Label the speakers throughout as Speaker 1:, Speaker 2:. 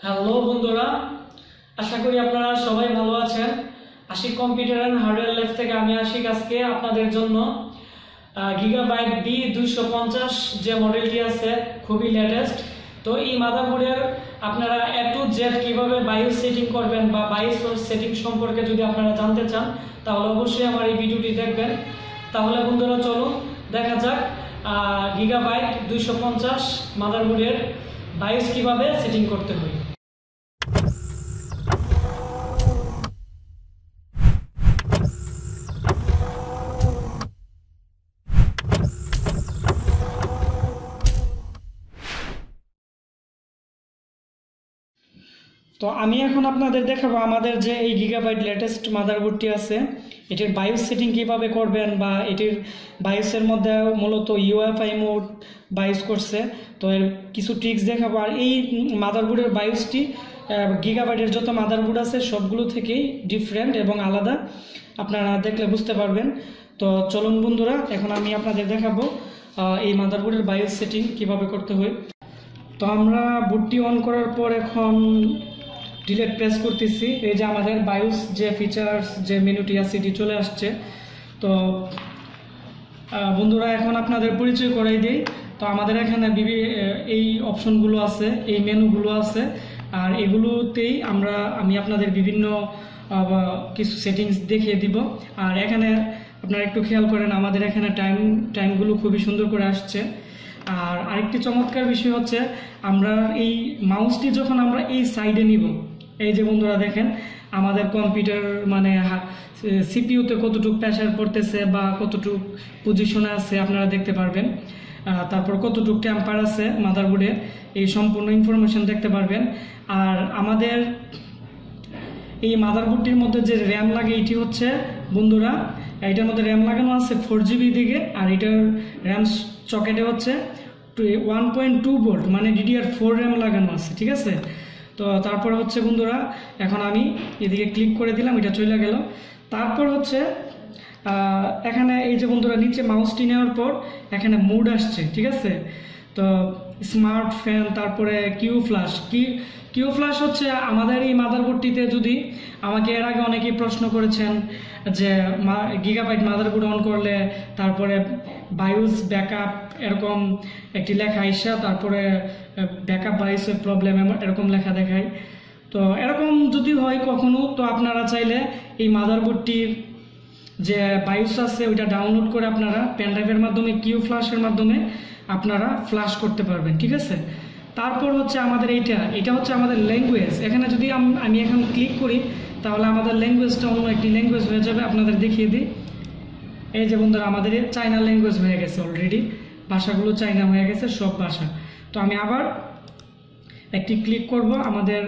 Speaker 1: Hello বন্ধুরা, আশা করি আপনারা সবাই ভালো আছেন। Ashik computer and hardware lab থেকে আমি আশিক আজকে আপনাদের জন্য গিগাবাইট B250 যে মডেলটি আছে খুবই লেটেস্ট। তো এই মাদারবোর্ডের আপনারা A to Z কিভাবে বায়োস সেটিং করবেন বা বায়োস সেটিং সম্পর্কে যদি আপনারা জানতে চান তাহলে অবশ্যই আমার এই ভিডিওটি দেখবেন। তাহলে বন্ধুরা চলুন দেখা যাক গিগাবাইট 250 মাদারবোর্ডের বায়োস কিভাবে সেটিং করতে হয়। তো আমি এখন আপনাদের দেখাবো আমাদের যে এই গিগাবাইট লেটেস্ট মাদারবোর্ডটি আছে এটির বায়োস সেটিং কিভাবে করবেন বা এটির বায়োসের মধ্যে মূলত UEFI মোড বায়োস করছে। তো এর কিছু ট্রিক্স দেখাবো। আর এই মাদারবোর্ডের বায়োসটি গিগাবাইটের যত মাদারবোর্ড আছে সবগুলো থেকেই ডিফারেন্ট এবং আলাদা, আপনারা দেখলে বুঝতে পারবেন। তো চলুন বন্ধুরা, এখন আমি আপনাদের দেখাবো এই মাদারবোর্ডের বায়োস সেটিং কিভাবে করতে হয়। তো আমরা বোর্ডটি অন করার পর এখন ডিলেট প্রেস করতেছি। এই যে আমাদের বায়োস যে ফিচার্স যে মেনুটি আছে এটি চলে আসছে। তো বন্ধুরা এখন আপনাদের পরিচয় করাই দিই। তো আমাদের এখানে এই অপশনগুলো আছে, এই মেনুগুলো আছে, আর এগুলোতেই আমি আপনাদের বিভিন্ন কিছু সেটিংস দেখিয়ে দিব। আর এখানে আপনারা একটু খেয়াল করেন, আমাদের এখানে টাইমগুলো খুবই সুন্দর করে আসছে। আর আরেকটি চমৎকার বিষয় হচ্ছে আমরা এই মাউসটি যখন আমরা এই সাইডে নিব, এই যে বন্ধুরা দেখেন আমাদের কম্পিউটার মানে সিপিইউতে কতটুকু প্রেসার পড়তেছে বা কতটুকু পজিশনে আছে আপনারা দেখতে পারবেন। তারপর কতটুকু টেম্পার আছে মাদারবোর্ডে, এই সম্পূর্ণ ইনফরমেশন দেখতে পারবেন। আর আমাদের এই মাদারবোর্ডটির মধ্যে যে র্যাম লাগে এটি হচ্ছে বন্ধুরা, এটার মধ্যে র্যাম লাগানো আছে 4GB দিকে, আর এটার র্যাম সকেটে হচ্ছে 1.2 ভোল্ট মানে DDR4 র্যাম লাগানো আছে, ঠিক আছে। তো তারপর হচ্ছে বন্ধুরা এখন আমি এদিকে ক্লিক করে দিলাম, এটা চলে গেল। তারপর হচ্ছে এখানে এই যে বন্ধুরা নিচে মাউসটি নেওয়ার পর এখানে মোড আসছে, ঠিক আছে। তো স্মার্ট ফ্যান, তারপরে কিউ ফ্ল্যাশ হচ্ছে আমাদের এই মাদারবোর্ডটিতে। যদি আমাকে এর আগে অনেকেই প্রশ্ন করেছেন যে গিগাবাইট মাদারবোর্ড অন করলে তারপরে বায়োস ব্যাকআপ এরকম একটি লেখা আইসা, তারপরে ব্যাকআপ বায়োসের প্রবলেম এরকম লেখা দেখায়। তো এরকম যদি হয় কখনো, তো আপনারা চাইলে এই মাদারবোর্ডটির যে বায়োস আছে ওইটা ডাউনলোড করে আপনারা পেনড্রাইভের মাধ্যমে কিউ ফ্ল্যাশের মাধ্যমে আপনারা ফ্ল্যাশ করতে পারবেন, ঠিক আছে। তারপর হচ্ছে আমাদের এটা হচ্ছে আমাদের ল্যাঙ্গুয়েজ। এখানে যদি আমি এখন ক্লিক করি তাহলে আমাদের ল্যাঙ্গুয়েজটা অন্য একটি ল্যাঙ্গুয়েজ হয়ে যাবে। আপনাদের দেখিয়ে দিই, এই যে বন্ধুরা আমাদের চায়না ল্যাঙ্গুয়েজ হয়ে গেছে অলরেডি, ভাষাগুলো চায়না হয়ে গেছে সব ভাষা। তো আমি আবার একটি ক্লিক করব, আমাদের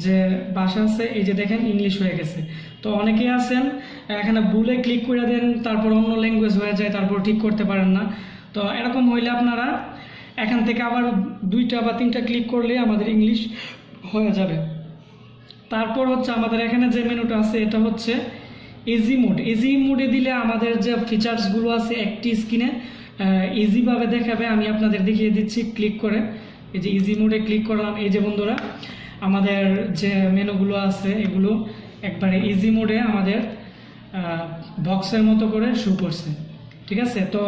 Speaker 1: যে ভাষা আছে এই যে দেখেন ইংলিশ হয়ে গেছে। তো অনেকেই আছেন এখানে ভুলে ক্লিক করে দেন, তারপর অন্য ল্যাঙ্গুয়েজ হয়ে যায়, তারপর ঠিক করতে পারেন না। তো এরকম হইলে আপনারা এখান থেকে আবার 2টা বা 3টা ক্লিক করলে আমাদের ইংলিশ হয়ে যাবে। তারপর হচ্ছে আমাদের এখানে যে মেনুটা আছে এটা হচ্ছে ইজি মোডে দিলে আমাদের যে ফিচার্সগুলো আছে একটি স্ক্রিনে ইজিভাবে দেখাবে। আমি আপনাদের দেখিয়ে দিচ্ছি ক্লিক করে। এই যে ইজি মোডে ক্লিক করলাম, এই যে বন্ধুরা আমাদের যে মেনুগুলো আছে এগুলো একবারে ইজি মোডে আমাদের বক্সের মতো করে শো করছে, ঠিক আছে। তো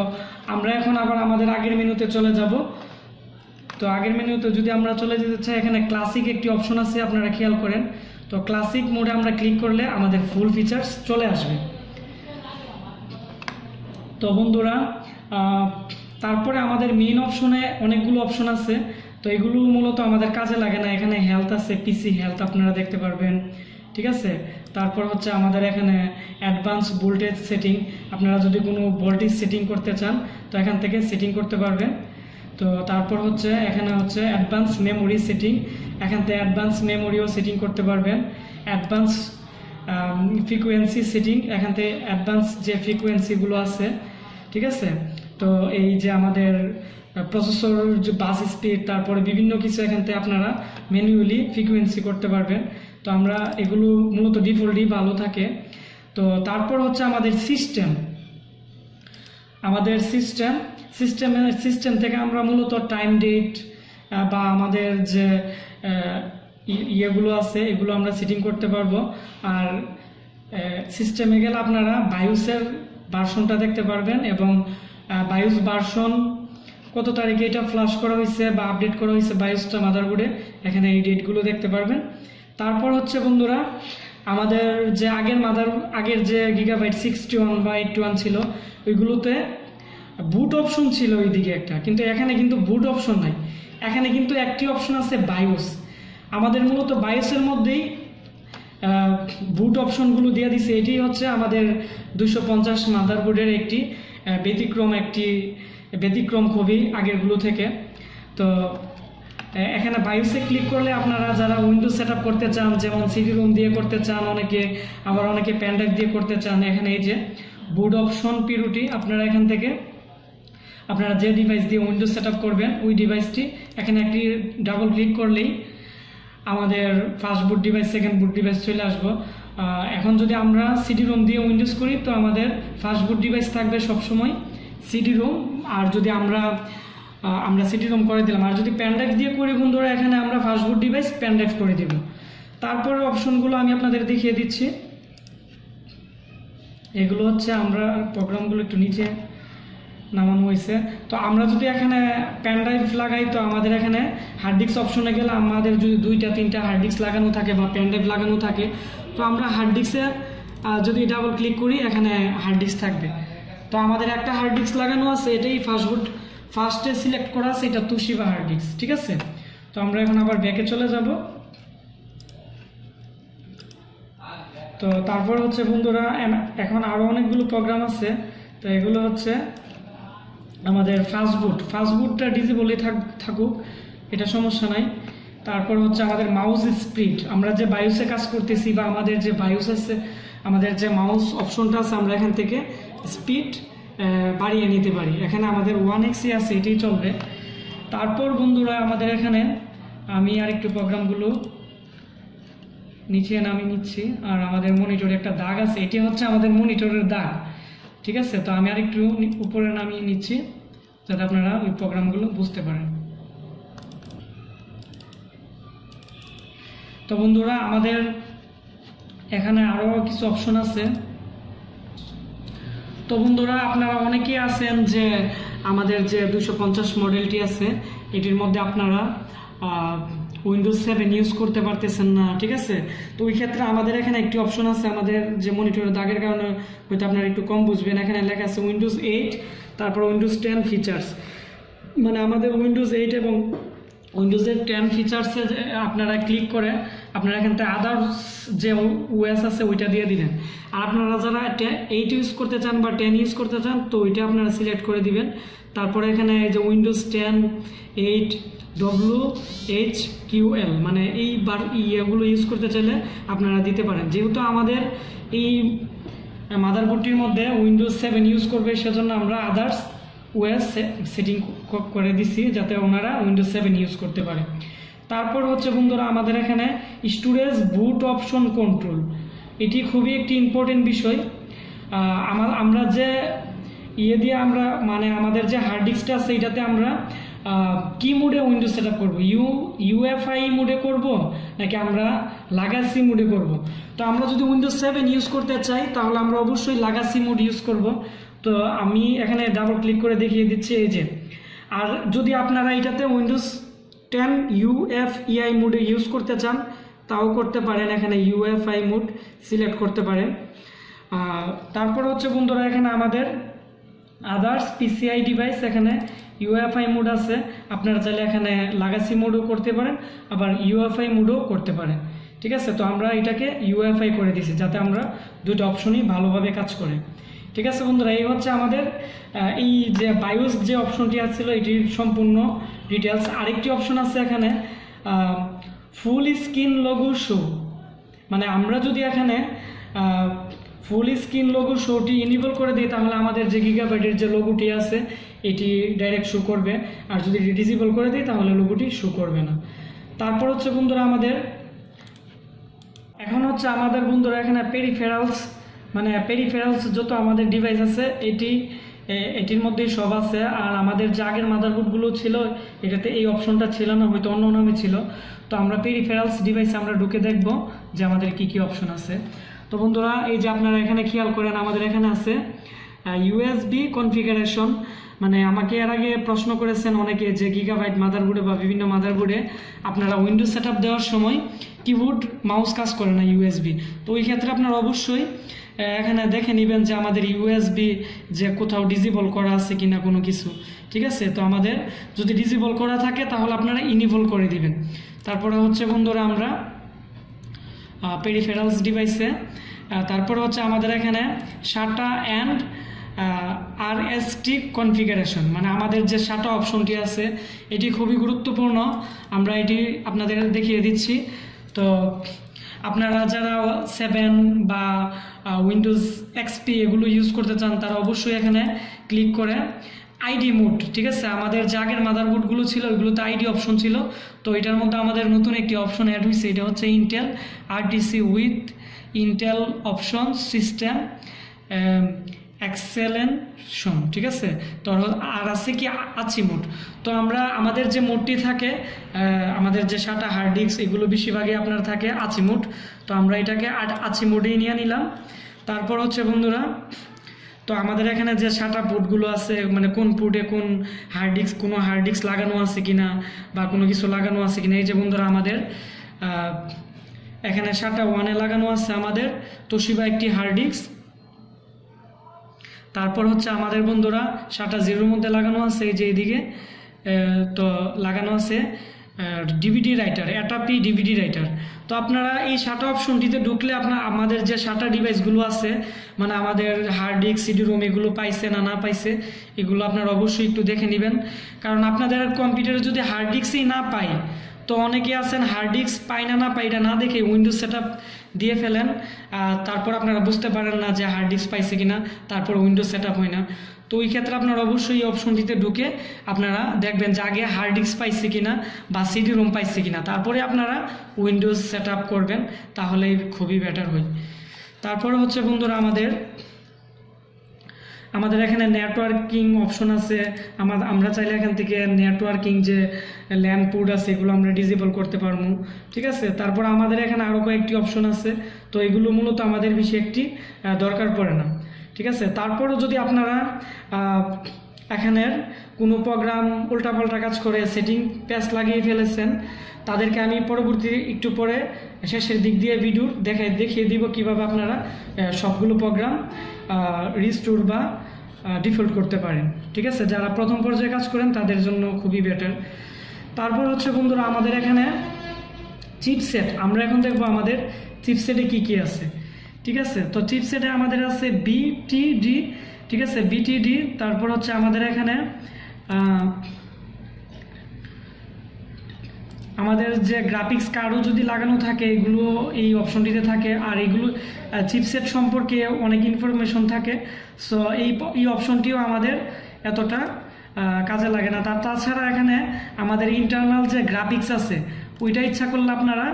Speaker 1: আমরা এখন আবার আমাদের আগের মেনুতে চলে যাব। তো আগের মেনুতে যদি আমরা চলে যেতে চাই, এখানে ক্লাসিক একটি অপশন আছে, আপনারা খেয়াল করেন। তো ক্লাসিক মোডে আমরা ক্লিক করলে আমাদের ফুল ফিচার্স চলে আসবে। তো বন্ধুরা তারপরে আমাদের মেইন অপশনে অনেকগুলো অপশন আছে, তো এগুলো মূলত আমাদের কাজে লাগে না। এখানে হেলথ আছে, পিসি হেলথ আপনারা দেখতে পারবেন, ঠিক আছে। তারপর হচ্ছে আমাদের এখানে অ্যাডভান্স ভোল্টেজ সেটিং, আপনারা যদি কোনো ভোল্টেজ সেটিং করতে চান তো এখান থেকে সেটিং করতে পারবেন। তো তারপর হচ্ছে এখানে হচ্ছে অ্যাডভান্স মেমোরি সেটিং, এখান থেকে অ্যাডভান্স মেমোরিও সেটিং করতে পারবেন। অ্যাডভান্স ফ্রিকোয়েন্সি সেটিং, এখান থেকে অ্যাডভান্স যে ফ্রিকোয়েন্সিগুলো আছে, ঠিক আছে। তো এই যে আমাদের প্রসেসর যে বাস স্পিড, তারপরে বিভিন্ন কিছু এখান থেকে আপনারা ম্যানুয়ালি ফ্রিকোয়েন্সি করতে পারবেন। তো আমরা এগুলো মূলত ডিফল্টই ভালো থাকে। তো তারপর হচ্ছে আমাদের সিস্টেম থেকে আমরা মূলত টাইম ডেট বা আমাদের যে ইয়েগুলো আছে এগুলো আমরা সেটিং করতে পারবো। আর সিস্টেমে গেলে আপনারা বায়োসের ভার্সনটা দেখতে পারবেন এবং বায়োস ভার্সন কত তারিখে এটা ফ্লাশ করা হয়েছে বা আপডেট করা হয়েছে বায়োসটা মাদারবোর্ডে, এখানে এই ডেটগুলো দেখতে পারবেন। তারপর হচ্ছে বন্ধুরা আমাদের যে আগের যে গিগাবাইট 61 বা 81 ছিল ওইগুলোতে বুট অপশন ছিল ওইদিকে একটা, কিন্তু এখানে কিন্তু বুট অপশন নাই, এখানে কিন্তু একটি অপশন আছে বায়োস। আমাদের মূলত বায়োসের মধ্যেই বুট অপশনগুলো দিয়ে দিছে। এটি হচ্ছে আমাদের 250 মাদারবোর্ডের একটি ব্যতিক্রম খুবই আগেরগুলো থেকে। তো এখানে বায়োসে ক্লিক করলে আপনারা যারা উইন্ডোজ সেট আপ করতে চান, যেমন সিডি রোম দিয়ে করতে চান অনেকে, আবার অনেকে পেন ড্রাইভ দিয়ে করতে চান, এখানে এই যে বুট অপশন পিরুটি আপনারা এখান থেকে আপনারা যে ডিভাইস দিয়ে উইন্ডোজ সেট আপ করবেন ওই ডিভাইসটি এখানে একটি ডাবল ক্লিক করলেই আমাদের ফার্স্ট বুট ডিভাইস সেকেন্ড বুট ডিভাইস চলে আসবো। এখন যদি আমরা সিডি রোম দিয়ে উইন্ডোজ করি তো আমাদের ফার্স্ট বুট ডিভাইস থাকবে সবসময় সিডি রোম, আর যদি আমরা সিডি রোম করে দিলাম, আর যদি পেন ড্রাইভ দিয়ে করি বন্ধুরা এখানে আমরা ফার্স্ট বুট ডিভাইস পেন ড্রাইভ করে দেব। তারপরে অপশনগুলো আমি আপনাদের দেখিয়ে দিচ্ছি। এগুলো হচ্ছে আমরা প্রোগ্রামগুলো একটু নিচে নামানো হয়েছে। তো আমরা যদি এখানে পেন ড্রাইভ লাগাই তো আমাদের এখানে হার্ড ডিস্ক অপশনে গেলে আমাদের যদি 2-3টা হার্ড ডিস্ক লাগানো থাকে বা পেন ড্রাইভ লাগানো থাকে তো আমরা হার্ড ডিস্কে যদি ডাবল ক্লিক করি এখানে হার্ড ডিস্ক থাকবে। তো আমাদের একটা হার্ড ডিস্ক লাগানো আছে, এটাই ফার্স্টে সিলেক্ট করা আছে, এটা তুশিবা হার্ড ডিস্ক, ঠিক আছে। তো আমরা এখন আবার ব্যাকে চলে যাব। তো তারপর হচ্ছে বন্ধুরা এখন আরও অনেকগুলো প্রোগ্রাম আছে। তো এগুলো হচ্ছে আমাদের ফাস্টবুটটা ডিসেবলই থাকুক, এটা সমস্যা নাই। তারপর হচ্ছে আমাদের মাউস স্পিড, আমরা যে বায়োসে কাজ করতেছি বা আমাদের যে বায়োস আছে, আমাদের যে মাউস অপশনটা আছে আমরা এখান থেকে স্পিড বাড়িয়ে নিতে পারি। এখানে আমাদের 1x আছে, এটাই চলবে। তারপর বন্ধুরা আমাদের এখানে আমি আরেকটু প্রোগ্রামগুলো নিচে নামিয়ে নিচ্ছি। আর আমাদের মনিটরে একটা দাগ আছে, এটি হচ্ছে আমাদের মনিটরের দাগ, ঠিক আছে। তো আমি আরেকটু উপরে নামিয়ে নিচ্ছি যাতে আপনারা ওই প্রোগ্রামগুলো বুঝতে পারেন। তো বন্ধুরা আমাদের এখানে আরও কিছু অপশন আছে। তো বন্ধুরা আপনারা অনেকেই আছেন যে আমাদের যে 250 মডেলটি আছে এটির মধ্যে আপনারা উইন্ডোজ 7 ইউজ করতে পারতেছেন না, ঠিক আছে। তো ওই ক্ষেত্রে আমাদের এখানে একটি অপশন আছে, আমাদের যে মনিটরের দাগের কারণে হয়তো আপনারা একটু কম বুঝবেন। এখানে লেখা আছে উইন্ডোজ 8 তারপর উইন্ডোজ 10 ফিচার্স, মানে আমাদের উইন্ডোজ 8 এবং উইন্ডোজের 10 ফিচার্সে আপনারা ক্লিক করে আপনারা এখান থেকে আদার্স যে ওএস আছে ওইটা দিয়ে দিলেন। আর আপনারা যারা 8 ইউজ করতে চান বা 10 ইউজ করতে চান তো ওইটা আপনারা সিলেক্ট করে দিবেন। তারপরে এখানে যে উইন্ডোজ 10 8 WHQL মানে এই ইয়েগুলো ইউজ করতে চাইলে আপনারা দিতে পারেন। যেহেতু আমাদের এই মাদারবোর্ডটির মধ্যে উইন্ডোজ 7 ইউজ করবে সেজন্য আমরা আদার্স ওএস সেটিং করে দিছি যাতে ওনারা উইন্ডোজ 7 ইউজ করতে পারে। তারপর হচ্ছে বন্ধুরা আমাদের এখানে স্টোরেজ বুট অপশন কন্ট্রোল, এটি খুবই একটি ইম্পর্টেন্ট বিষয়। আমরা যে ইয়ে দিয়ে আমরা মানে আমাদের যে হার্ড ডিস্কটা আছে এটাতে আমরা কি মোডে উইন্ডোজ সেট আপ করবো, ইউএফআই মোডে করব নাকি আমরা লাগাসি মোডে করব। তো আমরা যদি উইন্ডোজ 7 ইউজ করতে চাই তাহলে আমরা অবশ্যই লাগাসি মোড ইউজ করব। তো আমি এখানে ডাবল ক্লিক করে দেখিয়ে দিচ্ছি এই যে। আর যদি আপনারা এটাতে উইন্ডোজ 10 ইউএফআই মোডে ইউজ করতে চান তাও করতে পারেন, এখানে ইউএফআই মোড সিলেক্ট করতে পারেন। তারপর হচ্ছে বন্ধুরা এখানে আমাদের আদার্স পিসিআই ডিভাইস, এখানে ইউএফআই মোড আছে, আপনারা চাইলে এখানে লাগাসি মোডও করতে পারেন আবার ইউএফআই মোডও করতে পারেন, ঠিক আছে। তো আমরা এটাকে ইউএফআই করে দিয়েছি যাতে আমরা দুটো অপশনই ভালোভাবে কাজ করে, ঠিক আছে বন্ধুরা। এই হচ্ছে আমাদের এই যে বায়োস যে অপশনটি আছিল এটির সম্পূর্ণ ডিটেলস। আরেকটি অপশন আছে এখানে ফুল স্ক্রিন লোগো শো, মানে আমরা যদি এখানে ফুল স্ক্রিন লোগো শোটি ইনেবল করে দিই তাহলে আমাদের যে গিগাবাইটের যে লোগোটি আছে এটি ডাইরেক্ট শো করবে, আর যদি ডিসেবল করে দিই তাহলে লোগোটি শো করবে না। তারপর হচ্ছে বন্ধুরা আমাদের বন্ধুরা এখানে পেরিফেরালস, মানে পেরিফেরালস যত আমাদের ডিভাইস আছে এটি এটির মধ্যেই সব আছে। আর আমাদের যে আগের মাদারবোর্ডগুলো ছিল এটাতে এই অপশনটা ছিল না, হয়তো অন্য নামে ছিল। তো আমরা পেরিফেরালস ডিভাইসে আমরা ঢুকে দেখব যে আমাদের কি কি অপশন আছে। তো বন্ধুরা এই যে আপনারা এখানে খেয়াল করেন আমাদের এখানে আছে ইউএসবি কনফিগারেশন। মানে আমাকে এর আগে প্রশ্ন করেছেন অনেকে যে গিগাবাইট মাদারবোর্ডে বা বিভিন্ন মাদারবোর্ডে আপনারা উইন্ডোজ সেটআপ দেওয়ার সময় কিবোর্ড মাউস কাজ করে না ইউএসবি। তো ওই ক্ষেত্রে আপনারা অবশ্যই এখানে দেখে নেবেন যে আমাদের ইউএসবি যে কোথাও ডিসেবল করা আছে কিনা কোনো কিছু, ঠিক আছে। তো আমাদের যদি ডিসেবল করা থাকে তাহলে আপনারা ইনেবল করে দিবেন। তারপরে হচ্ছে বন্ধুরা আমরা পেরিফেরালস ডিভাইসে তারপরে হচ্ছে আমাদের এখানে SATA অ্যান্ড RST কনফিগারেশন, মানে আমাদের যে SATA অপশনটি আছে এটি খুবই গুরুত্বপূর্ণ। আমরা এটি আপনাদের দেখিয়ে দিচ্ছি। তো আপনারা যারা 7 বা উইন্ডোজ XP এগুলো ইউজ করতে চান তারা অবশ্যই এখানে ক্লিক করে আইডি মোড, ঠিক আছে। আমাদের যে আগের মাদারবোর্ডগুলো ছিল ওইগুলোতে আইডি অপশন ছিল, তো এটার মধ্যে আমাদের নতুন একটি অপশন অ্যাড হয়েছে, এটা হচ্ছে Intel RTC with Intel option system extension, ঠিক আছে। তো আর আছে কি আচি মোড। তো আমরা আমাদের যে মোডটি থাকে আমাদের যে SATA হার্ড ডিস্ক এগুলো বেশিরভাগই আপনার থাকে আচি মোড। তো আমরা এটাকে আচি মোডেই নিয়ে নিলাম। তারপর হচ্ছে বন্ধুরা তো আমাদের এখানে যে SATA পোর্টগুলো আছে মানে কোন পোর্টে কোন হার্ড ডিস্ক, কোনো হার্ড ডিস্ক লাগানো আছে কিনা বা কোনো কিছু লাগানো আছে কিনা, এই যে বন্ধুরা আমাদের এখানে SATA 1-এ লাগানো আছে আমাদের তোশিবা একটি হার্ড ডিস্ক। তারপর হচ্ছে আমাদের বন্ধুরা SATA 0-এর মধ্যে লাগানো আছে এই যে এইদিকে, তো লাগানো আছে ডিভিডি রাইটার, অ্যাটাপি ডিভিডি রাইটার। তো আপনারা এই SATA অপশনটিতে ঢুকলে আমাদের যে SATA ডিভাইসগুলো আছে মানে আমাদের হার্ড ডিস্ক সিডি রোম এগুলো পাইছে না পাইছে এগুলো আপনারা অবশ্যই একটু দেখে নেবেন। কারণ আপনাদের কম্পিউটারে যদি হার্ড ডিস্কই না পাই, তো অনেকে আছেন হার্ড ডিস্ক পাই না পাই এটা না দেখে উইন্ডোজ সেটআপ দিয়ে ফেলেন, তারপর আপনারা বুঝতে পারেন না যে হার্ড ডিস্ক পাইছে কিনা, তারপর উইন্ডোজ সেটআপ হয় না। তো ওই ক্ষেত্রে আপনারা অবশ্যই এই অপশনটিতে ঢুকে আপনারা দেখবেন যে আগে হার্ড ডিস্ক পাইছে কিনা বা সিডি রোম পাইছে কিনা, তারপরে আপনারা উইন্ডোজ সেটআপ করবেন, তাহলে খুবই বেটার হয়। তারপরে হচ্ছে বন্ধুরা আমাদের এখানে নেটওয়ার্কিং অপশন আছে। আমরা চাইলে এখান থেকে নেটওয়ার্কিং যে ল্যান পোর্ট আছে এগুলো আমরা ডিসেবল করতে পারবো, ঠিক আছে। তারপর আমাদের এখানে আরও কয়েকটি অপশন আছে, তো এগুলো মূলত আমাদের বেশি একটি দরকার পড়ে না, ঠিক আছে। তারপরও যদি আপনারা এখানের কোনো প্রোগ্রাম উল্টাপাল্টা কাজ করে সেটিং প্যাচ লাগিয়ে ফেলেছেন, তাদেরকে আমি পরবর্তী একটু পরে শেষের দিক দিয়ে ভিডিও দেখিয়ে দিব কিভাবে আপনারা সবগুলো প্রোগ্রাম রিস্টোর বা ডিফল্ট করতে পারেন, ঠিক আছে। যারা প্রথম পর্যায়ে কাজ করেন তাদের জন্য খুবই বেটার। তারপর হচ্ছে বন্ধুরা আমাদের এখানে চিপসেট, আমরা এখন দেখবো আমাদের চিপসেটে কি কি আছে, ঠিক আছে। তো চিপসেটে আমাদের আছে BTD, ঠিক আছে, BTD। তারপর হচ্ছে আমাদের এখানে আমাদের যে গ্রাফিক্স কার্ডও যদি লাগানো থাকে এগুলো এই অপশনটিতে থাকে। আর এগুলো চিপসেট সম্পর্কে অনেক ইনফরমেশন থাকে, সো এই অপশনটিও আমাদের এতটা কাজে লাগে না। তাছাড়া এখানে আমাদের ইন্টারনাল যে গ্রাফিক্স আছে ওইটা ইচ্ছা করলে আপনারা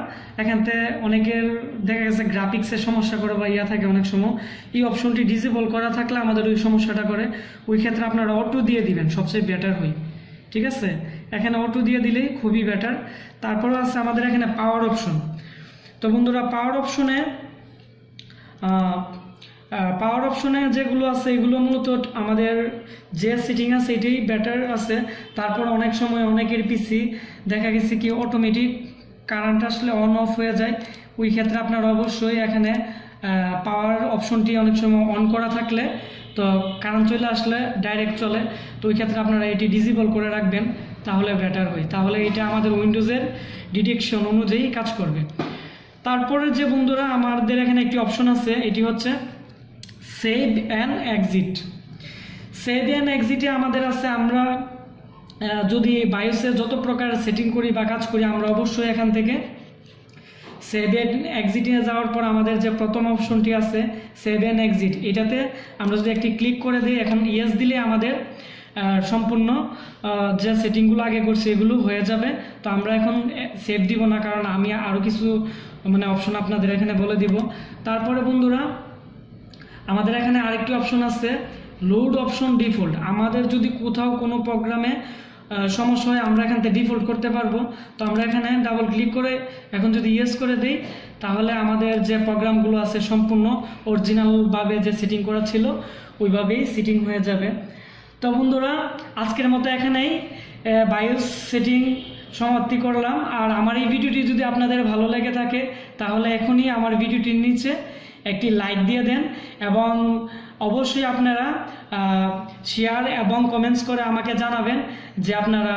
Speaker 1: এখান থেকে অনেকের দেখা গেছে গ্রাফিক্সের সমস্যা করে বা থাকে অনেক সময়, এই অপশনটি ডিসেবল করা থাকলে আমাদের ওই সমস্যাটা করে, ওই ক্ষেত্রে আপনারা অটো দিয়ে দিবেন, সবচেয়ে বেটার হয়, ঠিক আছে। এখানে অটো দিয়ে দিলেই খুবই বেটার। তারপরে আছে আমাদের এখানে পাওয়ার অপশন। তো বন্ধুরা পাওয়ার অপশনে যেগুলো আছে এগুলো মূলত আমাদের যে সেটিং আছে এটাই বেটার আছে। তারপর অনেক সময় অনেকের পিসি দেখা গেছে কি অটোমেটিক কারেন্ট আসলে অন অফ হয়ে যায়, ওই ক্ষেত্রে আপনারা অবশ্যই এখানে পাওয়ার অপশনটি অনেক সময় অন করা থাকলে তো কারেন্ট চলে আসলে ডাইরেক্ট চলে, তো ওই ক্ষেত্রে আপনারা এটি ডিসেবল করে রাখবেন, তাহলে বেটার হয়, তাহলে এটা আমাদের উইন্ডোজের ডিটেকশন অনুযায়ী কাজ করবে। তারপরে যে বন্ধুরা আমাদের এখানে একটি অপশন আছে, এটি হচ্ছে save and exit. Save and এক্সিটে আমাদের আছে আমরা যদি বায়োসে যত প্রকার সেটিং করি বা কাজ করি আমরা অবশ্যই এখান থেকে সেভ অ্যান্ড এক্সিটে যাওয়ার পর আমাদের যে প্রথম অপশনটি আছে সেভ অ্যান্ড এক্সিট, এটাতে আমরা যদি একটি ক্লিক করে দিই, এখন ইয়েস দিলে আমাদের সম্পূর্ণ যে সেটিংগুলো আগে করছি এগুলো হয়ে যাবে। তো আমরা এখন সেভ দিব না, কারণ আমি আরও কিছু মানে অপশন আপনাদের এখানে বলে দিব। তারপরে বন্ধুরা আমাদের এখানে আরেকটি অপশন আছে লোড অপশন ডিফল্ট, আমাদের যদি কোথাও কোনো প্রোগ্রামে সমস্যা হয় আমরা এখান থেকে ডিফল্ট করতে পারবো। তো আমরা এখানে ডাবল ক্লিক করে এখন যদি ইয়েস করে দিই তাহলে আমাদের যে প্রোগ্রামগুলো আছে সম্পূর্ণ অরিজিনালভাবে যে সেটিং করা ছিল ওইভাবেই সেটিং হয়ে যাবে। তো বন্ধুরা আজকের মতো এখানেই বায়োস সেটিং সমাপ্তি করলাম। আর আমার এই ভিডিওটি যদি আপনাদের ভালো লেগে থাকে তাহলে এখনই আমার ভিডিওটির নিচে একটি লাইক দিয়ে দেন এবং অবশ্যই আপনারা শেয়ার এবং কমেন্টস করে আমাকে জানাবেন যে আপনারা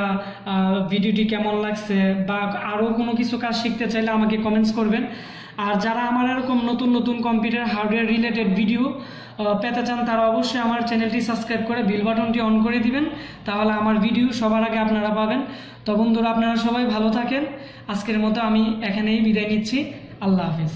Speaker 1: ভিডিওটি কেমন লাগছে, বা আরও কোনো কিছু কাজ শিখতে চাইলে আমাকে কমেন্টস করবেন। আর যারা আমার এরকম নতুন নতুন কম্পিউটার হার্ডওয়্যার রিলেটেড ভিডিও পেতে চান তারা অবশ্যই আমার চ্যানেলটি সাবস্ক্রাইব করে বেল বাটনটি অন করে দিবেন, তাহলে আমার ভিডিও সবার আগে আপনারা পাবেন। তো বন্ধুরা আপনারা সবাই ভালো থাকেন, আজকের মতো আমি এখানেই বিদায় নিচ্ছি। আল্লাহ হাফিজ।